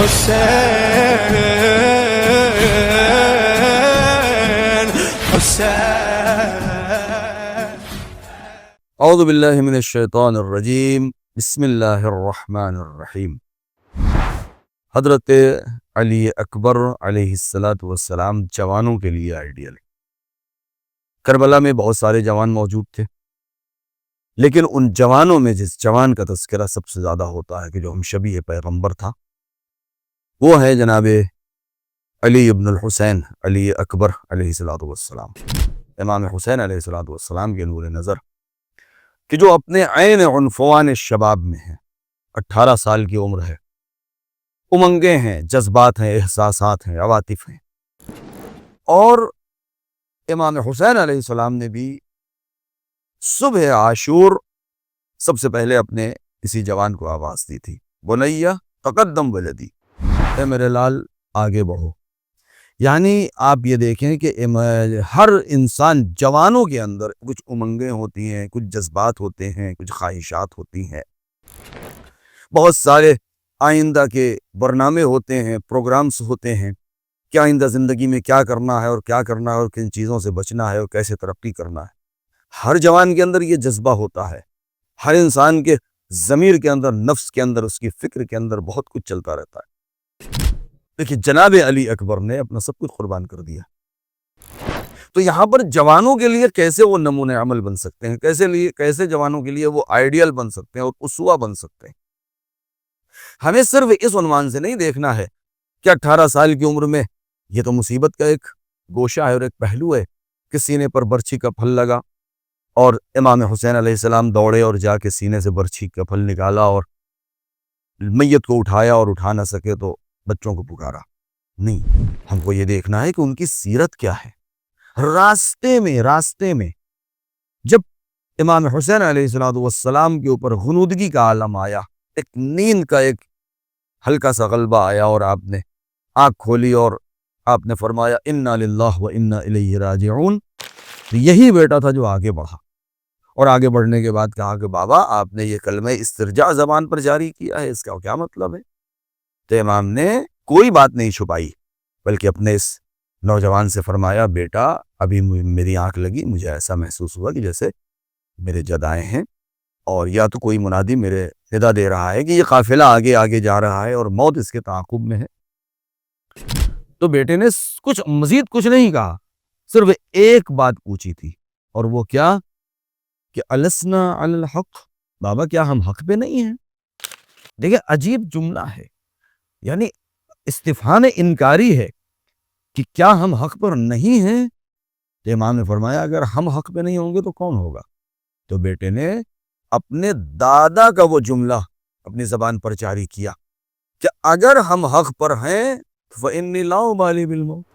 حسین حسین. اعوذ باللہ من الشیطان الرجیم. بسم اللہ الرحمن الرحیم. حضرت علی اکبر علیہ السلام جوانوں کے لیے آئیڈیل. کربلا میں بہت سارے جوان موجود تھے، لیکن ان جوانوں میں جس جوان کا تذکرہ سب سے زیادہ ہوتا ہے کہ جو ہم شبیہ پیغمبر تھا، وہ ہے جناب علی ابن الحسین علی اکبر علیہ السلام، امام حسین علیہ السلام کے نور نظر، کہ جو اپنے عین عنفوان شباب میں ہیں. 18 سال کی عمر ہے، امنگیں ہیں، جذبات ہیں، احساسات ہیں، عواطف ہیں. اور امام حسین علیہ السلام نے بھی صبح عاشور سب سے پہلے اپنے اسی جوان کو آواز دی تھی، بنیا تقدم ولدی، اے میرے لال آگے بڑھو. یعنی آپ یہ دیکھیں کہ ہر انسان، جوانوں کے اندر کچھ امنگیں ہوتی ہیں، کچھ جذبات ہوتے ہیں، کچھ خواہشات ہوتی ہیں، بہت سارے آئندہ کے برنامے ہوتے ہیں، پروگرامز ہوتے ہیں کہ آئندہ زندگی میں کیا کرنا ہے اور کیا کرنا ہے اور کن چیزوں سے بچنا ہے اور کیسے ترقی کرنا ہے. ہر جوان کے اندر یہ جذبہ ہوتا ہے، ہر انسان کے ضمیر کے اندر، نفس کے اندر، اس کی فکر کے اندر بہت کچھ چلتا رہتا ہے. دیکھیں جناب علی اکبر نے اپنا سب کچھ قربان کر دیا. تو یہاں پر جوانوں کے لیے کیسے وہ نمونہ عمل بن سکتے ہیں، کیسے جوانوں کے لیے وہ آئیڈیل بن سکتے ہیں اور اسوہ بن سکتے ہیں. ہمیں صرف اس عنوان سے نہیں دیکھنا ہے کہ 18 سال کی عمر میں یہ تو مصیبت کا ایک گوشہ ہے اور ایک پہلو ہے کہ سینے پر برچھی کا پھل لگا اور امام حسین علیہ السلام دوڑے اور جا کے سینے سے برچھی کا پھل نکالا اور میت کو اٹھایا اور اٹھا نہ سکے تو بچوں کو پکارا. نہیں، ہم کو یہ دیکھنا ہے کہ ان کی سیرت کیا ہے. راستے میں جب امام حسین علیہ السلام کے اوپر غنودگی کا عالم آیا، ایک نیند کا ایک ہلکا سا غلبہ آیا اور آپ نے آنکھ کھولی اور آپ نے فرمایا انا للہ و انا الیہ راجعون. یہی بیٹا تھا جو آگے بڑھا اور آگے بڑھنے کے بعد کہا کہ بابا آپ نے یہ کلمہ استرجاع زبان پر جاری کیا ہے، اس کا کیا مطلب ہے؟ تو امام نے کوئی بات نہیں چھپائی، بلکہ اپنے اس نوجوان سے فرمایا بیٹا ابھی میری آنکھ لگی، مجھے ایسا محسوس ہوا کہ جیسے میرے جد آئے ہیں اور یا تو کوئی منادی میرے ندا دے رہا ہے کہ یہ قافلہ آگے آگے جا رہا ہے اور موت اس کے تعاقب میں ہے. تو بیٹے نے مزید کچھ نہیں کہا، صرف ایک بات پوچھی تھی، اور وہ کیا کہ السنا علی الحق، بابا کیا ہم حق پہ نہیں ہیں؟ دیکھیں عجیب جملہ ہے، یعنی استفہام انکاری ہے کہ کیا ہم حق پر نہیں ہیں؟ تو امام نے فرمایا اگر ہم حق پہ نہیں ہوں گے تو کون ہوگا؟ تو بیٹے نے اپنے دادا کا وہ جملہ اپنی زبان پر جاری کیا کہ اگر ہم حق پر ہیں فإنی لا ابالی بالموت،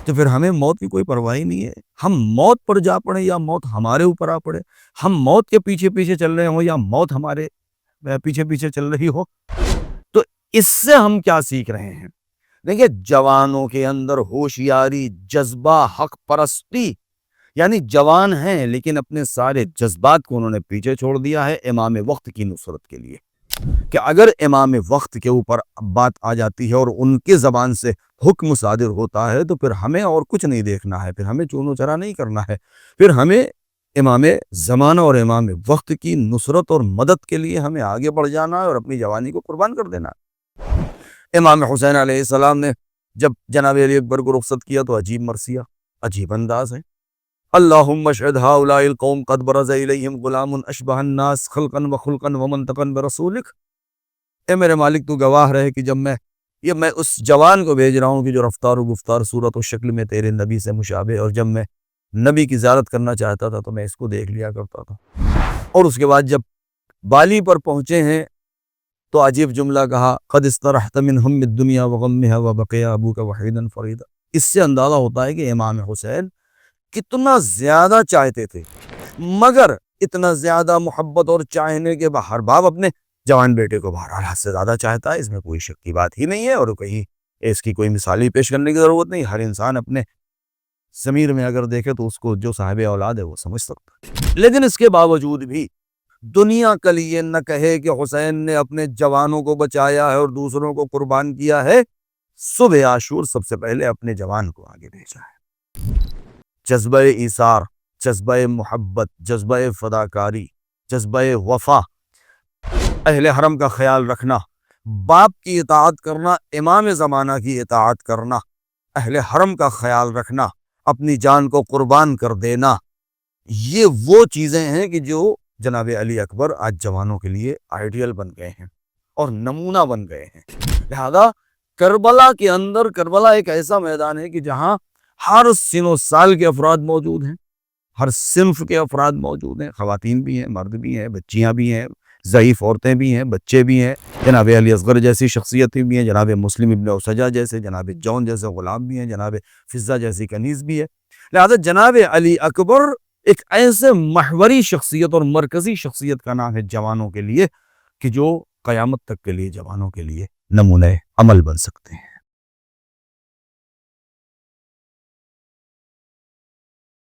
تو پھر ہمیں موت کی کوئی پرواہ نہیں ہے. ہم موت پر جا پڑے یا موت ہمارے اوپر آ پڑے، ہم موت کے پیچھے پیچھے چل رہے ہوں یا موت ہمارے پیچھے پیچھے چل رہی ہو. تو اس سے ہم کیا سیکھ رہے ہیں؟ دیکھیں جوانوں کے اندر ہوشیاری، جذبہ، حق پرستی، یعنی جوان ہیں لیکن اپنے سارے جذبات کو انہوں نے پیچھے چھوڑ دیا ہے امام وقت کی نصرت کے لیے. کہ اگر امام وقت کے اوپر بات آ جاتی ہے اور ان کے زبان سے حکم صادر ہوتا ہے تو پھر ہمیں اور کچھ نہیں دیکھنا ہے، پھر ہمیں چونو چرا نہیں کرنا ہے، پھر ہمیں امام زمانہ اور امام وقت کی نصرت اور مدد کے لیے ہمیں آگے بڑھ جانا ہے اور اپنی جوانی کو قربان کر دینا ہے. امام حسین علیہ السلام نے جب جناب علی اکبر کو رخصت کیا تو عجیب مرثیہ، عجیب انداز ہے. اللہم اشہد ہؤلاء القوم قد برز الیہم غلام اشبہ الناس خلقا وخلقا ومنطقا برسولک. اے میرے مالک تو گواہ رہے کہ جب میں اس جوان کو بھیج رہا ہوں کہ جو رفتار و گفتار صورت و شکل میں تیرے نبی سے مشابہ، اور جب میں نبی کی زیارت کرنا چاہتا تھا تو میں اس کو دیکھ لیا کرتا تھا. اور اس کے بعد جب بالی پر پہنچے ہیں تو عجیب جملہ کہا قد استرحت من ہم الدنیا وغمها وبقي ابوك وحيدا فريدا. اس سے اندازہ ہوتا ہے کہ امام حسین کتنا زیادہ چاہتے تھے، مگر اتنا زیادہ محبت اور چاہنے کے ہر باپ اپنے جوان بیٹے کو بہرحال حد سے زیادہ چاہتا ہے، اس میں کوئی شک کی بات ہی نہیں ہے اور کہیں اس کی کوئی مثالی پیش کرنے کی ضرورت نہیں. ہر انسان اپنے ضمیر میں اگر دیکھے تو اس کو جو صاحب اولاد ہے وہ سمجھ سکتا ہے. لیکن اس کے باوجود بھی دنیا کے لیے نہ کہے کہ حسین نے اپنے جوانوں کو بچایا ہے اور دوسروں کو قربان کیا ہے، صبح عاشور سب سے پہلے اپنے جوان کو آگے بھیجا ہے۔ جذبہ ایثار، جذبہ محبت، جذبہ فداکاری، جذبہ وفا، اہل حرم کا خیال رکھنا، باپ کی اطاعت کرنا، امام زمانہ کی اطاعت کرنا، اہل حرم کا خیال رکھنا، اپنی جان کو قربان کر دینا، یہ وہ چیزیں ہیں کہ جو جناب علی اکبر آج جوانوں کے لیے آئیڈیل بن گئے ہیں اور نمونہ بن گئے ہیں۔ لہذا کربلا کے اندر، کربلا ایک ایسا میدان ہے کہ جہاں ہر سن و سال کے افراد موجود ہیں، ہر صنف کے افراد موجود ہیں، خواتین بھی ہیں، مرد بھی ہیں، بچیاں بھی ہیں، ضعیف عورتیں بھی ہیں، بچے بھی ہیں، جناب علی اصغر جیسی شخصیتیں بھی ہیں، جناب مسلم ابن اسجہ جیسے، جناب جون جیسے غلام بھی ہیں، جناب فضہ جیسی کنیز بھی ہے۔ لہذا جناب علی اکبر ایک ایسے محوری شخصیت اور مرکزی شخصیت کا نام ہے جوانوں کے لیے کہ جو قیامت تک کے لیے جوانوں کے لیے نمونہ عمل بن سکتے ہیں۔